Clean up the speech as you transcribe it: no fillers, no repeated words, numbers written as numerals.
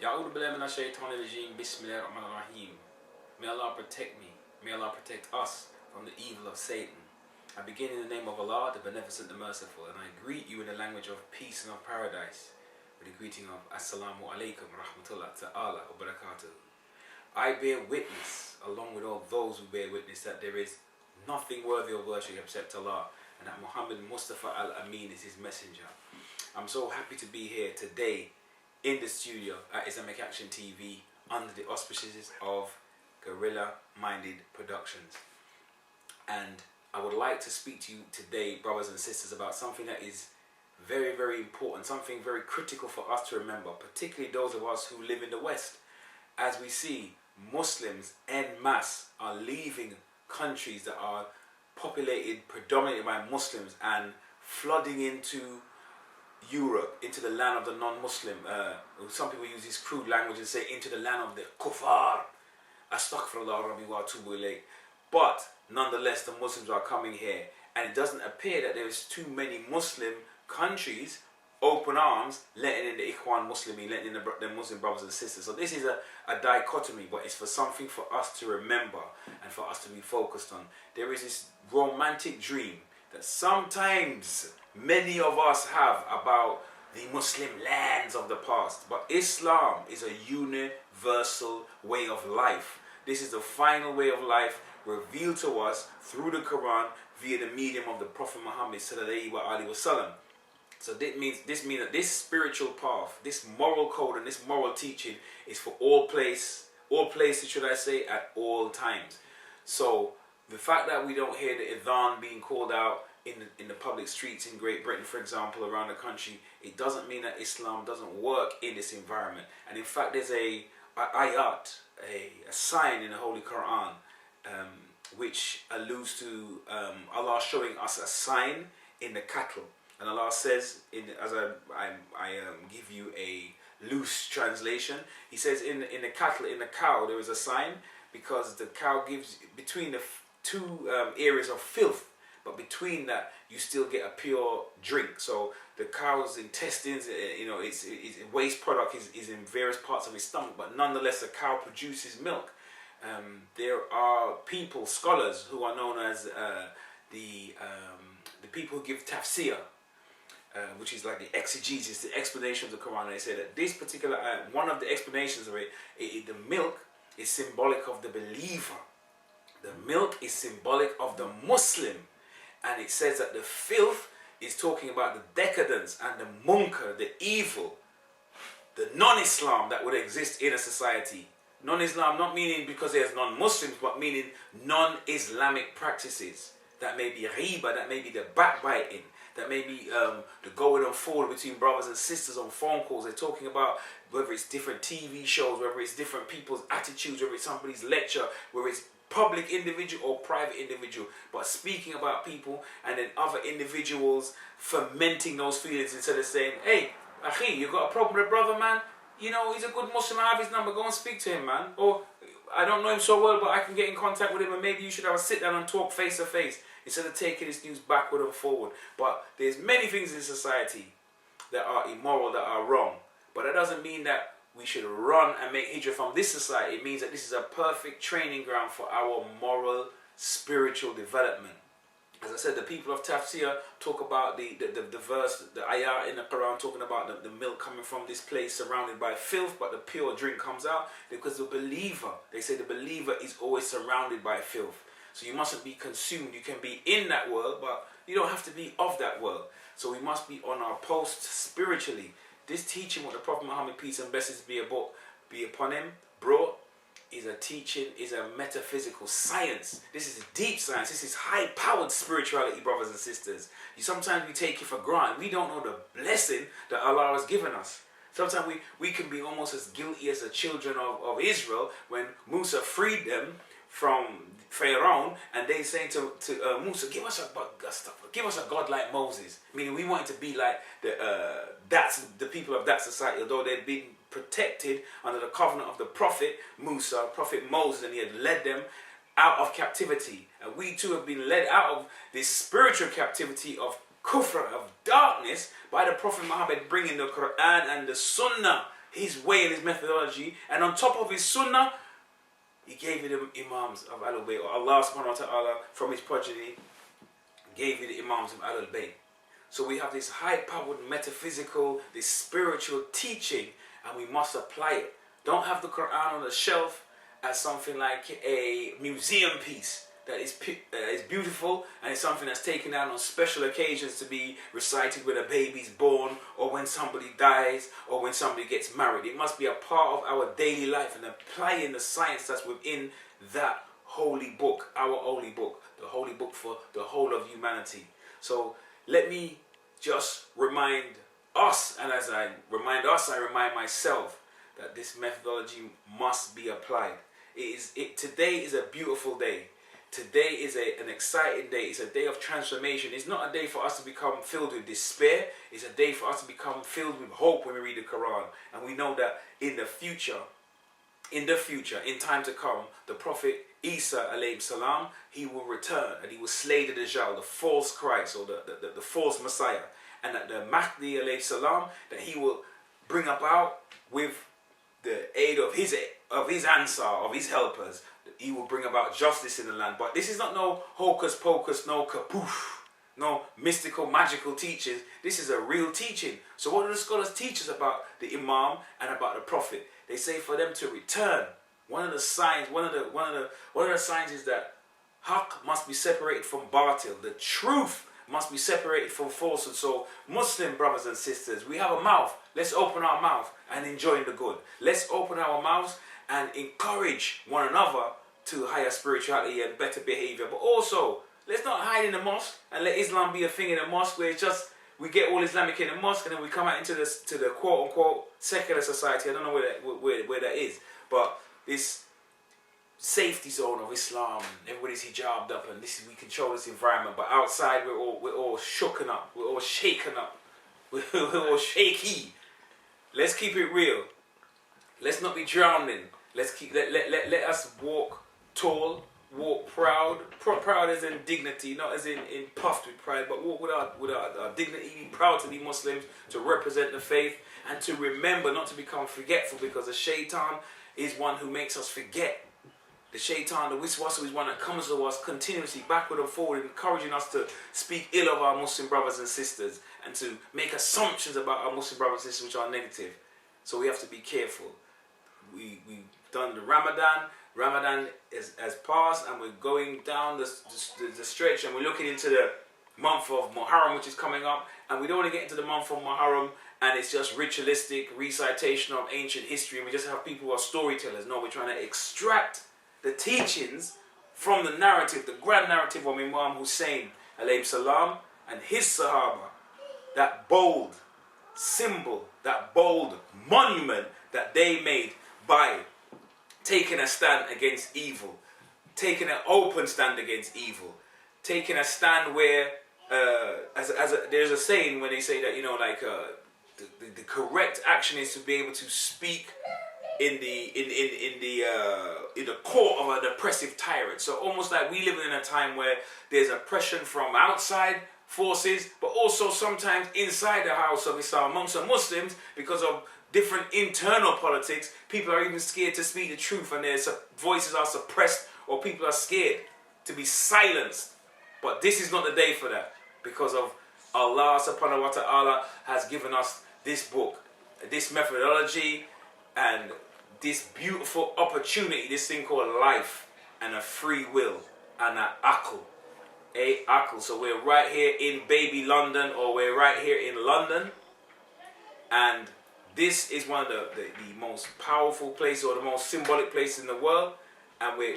Ya'udhu billahi minash shaitanir rajim. Bismillahir rahmanir rahim. May Allah protect me. May Allah protect us from the evil of Satan. I begin in the name of Allah, the Beneficent, the Merciful, and I greet you in the language of peace and of paradise, with the greeting of Assalamu alaikum rahmatullah ta'ala wa barakatuh. I bear witness, along with all those who bear witness, that there is nothing worthy of worship except Allah, and that Muhammad Mustafa al-Amin is his messenger. I'm so happy to be here today in the studio at Islamic Action TV under the auspices of Guerrilla Minded Productions. And I would like to speak to you today, brothers and sisters, about something that is very, very important, something very critical for us to remember, particularly those of us who live in the West. As we see, Muslims en masse are leaving countries that are populated predominantly by Muslims and flooding into Europe, into the land of the non-Muslim. Some people use this crude language and say into the land of the kuffar. Astaghfirullah rabbi wa atubu ilayh. But nonetheless, the Muslims are coming here, and it doesn't appear that there is too many Muslim countries open arms letting in the Ikhwan Muslimin, letting in the Muslim brothers and sisters. So this is a dichotomy, but it's for something for us to remember and for us to be focused on. There is this romantic dream that sometimes many of us have about the Muslim lands of the past, but Islam is a universal way of life. This is the final way of life revealed to us through the Quran via the medium of the Prophet Muhammad sallallahu alaihi wasallam. So this means that this spiritual path, this moral code and this moral teaching is for all places should I say, at all times. So the fact that we don't hear the adhan being called out in the public streets in Great Britain, for example, around the country, it doesn't mean that Islam doesn't work in this environment. And in fact, there's a ayat, a sign in the Holy Quran, which alludes to Allah showing us a sign in the cattle. And Allah says, as I give you a loose translation, He says in the cattle, in the cow, there is a sign, because the cow gives between the two areas of filth, but between that you still get a pure drink. So the cow's intestines, its waste product is in various parts of its stomach, but nonetheless the cow produces milk. There are people, scholars, who are known as the people who give tafsir, which is like the exegesis, the explanation of the Quran. And they say that this particular one of the explanations of it, the milk is symbolic of the believer. The milk is symbolic of the Muslim. And it says that the filth is talking about the decadence and the munkar, the evil, the non-Islam that would exist in a society. Non-Islam, not meaning because there's non-Muslims, but meaning non-Islamic practices. That may be riba, that may be the backbiting, that may be the going on forward between brothers and sisters on phone calls. They're talking about whether it's different TV shows, whether it's different people's attitudes, whether it's somebody's lecture, whether it's public individual or private individual, but speaking about people and then other individuals fermenting those feelings instead of saying, hey, akhi, you got a problem with brother, man? You know, he's a good Muslim, I have his number, go and speak to him, man. Or, I don't know him so well, but I can get in contact with him, and maybe you should have a sit down and talk face to face, instead of taking this news backward and forward. But there's many things in society that are immoral, that are wrong. But that doesn't mean that we should run and make hijrah from this society. It means that this is a perfect training ground for our moral, spiritual development. As I said, the people of Tafsir talk about the verse, the ayah in the Quran talking about the milk coming from this place surrounded by filth, but the pure drink comes out, because the believer, they say the believer is always surrounded by filth. So you mustn't be consumed. You can be in that world, but you don't have to be of that world. So we must be on our post spiritually. This teaching, what the Prophet Muhammad, peace and blessings be upon him, brought, is a teaching, is a metaphysical science. This is deep science. This is high-powered spirituality, brothers and sisters. Sometimes we take it for granted. We don't know the blessing that Allah has given us. Sometimes we can be almost as guilty as the children of Israel when Musa freed them from Pharaoh, and they saying to Musa, give us a God like Moses. Meaning we wanted to be like the people of that society, although they'd been protected under the covenant of the Prophet Musa, Prophet Moses, and he had led them out of captivity. And we too have been led out of this spiritual captivity of kufr, of darkness, by the Prophet Muhammad bringing the Quran and the Sunnah, his way and his methodology, and on top of his sunnah, he gave it the Imams of Ahlul Bayt, or Allah subhanahu wa ta'ala from his progeny gave it the Imams of Ahlul Bayt. So we have this high-powered metaphysical, this spiritual teaching, and we must apply it. Don't have the Quran on the shelf as something like a museum piece that is beautiful and it's something that's taken out on special occasions to be recited when a baby's born, or when somebody dies, or when somebody gets married. It must be a part of our daily life, and applying the science that's within that holy book, our holy book, the holy book for the whole of humanity. So let me just remind us, and as I remind us, I remind myself that this methodology must be applied. Today is a beautiful day. Today is an exciting day. It's a day of transformation. It's not a day for us to become filled with despair. It's a day for us to become filled with hope when we read the Quran. And we know that in the future, in time to come, the Prophet Isa alayhi salam, he will return and he will slay the Dajjal, the false Christ, or the false Messiah. And that the Mahdi alayhi salam, that he will bring about with the aid of his Ansar, of his helpers, he will bring about justice in the land. But this is not no hocus pocus, no kapoof, no mystical, magical teachings. This is a real teaching. So what do the scholars teach us about the Imam and about the Prophet? They say for them to return. One of the signs is that haqq must be separated from batil. The truth must be separated from falsehood. So Muslim brothers and sisters, we have a mouth. Let's open our mouth and enjoy the good. Let's open our mouths and encourage one another to higher spirituality and better behavior. But also, let's not hide in the mosque and let Islam be a thing in the mosque where it's just we get all Islamic in the mosque and then we come out into the quote unquote secular society. I don't know where that is, but this safety zone of Islam, everybody's hijabbed up, and we control this environment. But outside, we're all shooken up, we're all shaken up, we're all shaky. Let's keep it real. Let's not be drowning. Let us walk tall, walk proud. Proud as in dignity, not as in puffed with pride, but walk with our dignity. Be proud to be Muslims, to represent the faith, and to remember not to become forgetful, because the shaitan is one who makes us forget. The shaitan, the wiswasu, is one that comes to us continuously, backward and forward, encouraging us to speak ill of our Muslim brothers and sisters and to make assumptions about our Muslim brothers and sisters which are negative. So we have to be careful. We've done the Ramadan. Ramadan has passed, and we're going down the stretch, and we're looking into the month of Muharram, which is coming up. And we don't want to get into the month of Muharram and it's just ritualistic recitation of ancient history, and we just have people who are storytellers. No, we're trying to extract the teachings from the narrative, the grand narrative of Imam Hussein alayhi salam and his Sahaba. That bold symbol, that bold monument that they made by taking a stand against evil, taking an open stand against evil, taking a stand where, there's a saying when they say that, the correct action is to be able to speak in the court of an oppressive tyrant. So almost like we live in a time where there's oppression from outside forces, but also sometimes inside the house of Islam amongst the Muslims, because of different internal politics. People are even scared to speak the truth, and their voices are suppressed, or people are scared to be silenced. But this is not the day for that, because of Allah subhanahu wa ta'ala has given us this book, this methodology, and this beautiful opportunity, this thing called life, and a free will, and an akhl. So we're right here in baby London, or we're right here in London, and this is one of the most powerful places, or the most symbolic place in the world, and we're